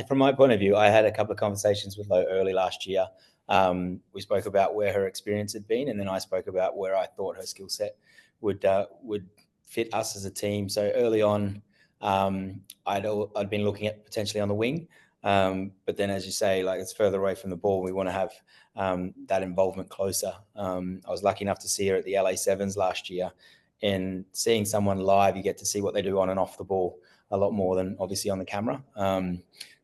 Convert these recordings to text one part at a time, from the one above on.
From my point of view, I had a couple of conversations with Lo early last year. We spoke about where her experience had been, and then I spoke about where I thought her skill set would fit us as a team. So early on, I'd been looking at potentially on the wing, but then, as you say, like it's further away from the ball. We want to have that involvement closer. I was lucky enough to see her at the LA Sevens last year, and seeing someone live, you get to see what they do on and off the ball a lot more than obviously on the camera.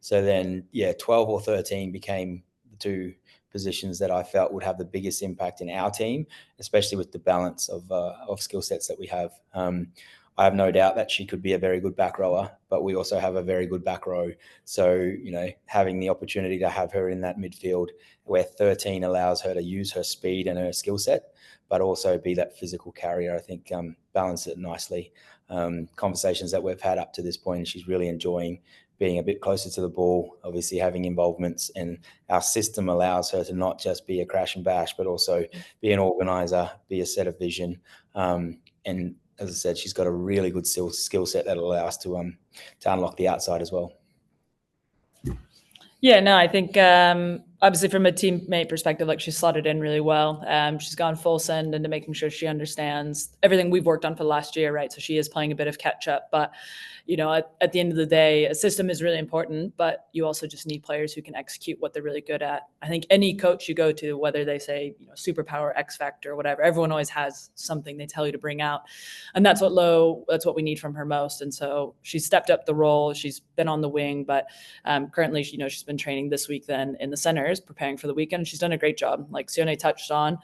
So then, 12 or 13 became the two positions that I felt would have the biggest impact in our team, especially with the balance of skill sets that we have. I have no doubt that she could be a very good back rower, but we also have a very good back row. So, having the opportunity to have her in that midfield where 13 allows her to use her speed and her skill set, but also be that physical carrier, I think balance it nicely. Conversations that we've had up to this point, she's really enjoying being a bit closer to the ball, obviously having involvements, and our system allows her to not just be a crash and bash, but also be an organizer, be a set of vision. And as I said, she's got a really good skill set that allows us to unlock the outside as well. Yeah, no, I think obviously from a teammate perspective, like she's slotted in really well. She's gone full send into making sure she understands everything we've worked on for the last year, right? So she is playing a bit of catch up, but at the end of the day, a system is really important, but you also just need players who can execute what they're really good at. I think any coach you go to, whether they say, superpower, X factor, or whatever, everyone always has something they tell you to bring out. And that's what we need from her most. And so she's stepped up the role. She's been on the wing, but currently, she's been training this week then in the centers, preparing for the weekend. She's done a great job. Like Sione touched on,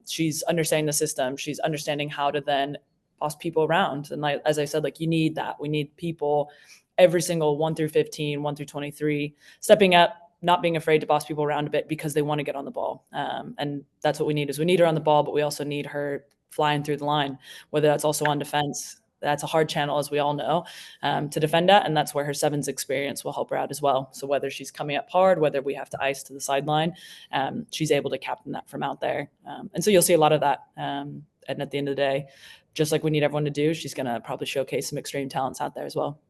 she's understanding the system. She's understanding how to then boss people around. And like, as I said, like you need that. We need people, every single 1 through 15, 1 through 23, stepping up, not being afraid to boss people around a bit because they want to get on the ball. And that's what we need we need her on the ball, but we also need her flying through the line, whether that's also on defense. That's a hard channel, as we all know, to defend at. And that's where her sevens experience will help her out as well. So whether she's coming up hard, whether we have to ice to the sideline, she's able to captain that from out there. And so you'll see a lot of that. And at the end of the day, just like we need everyone to do, she's going to probably showcase some extreme talents out there as well.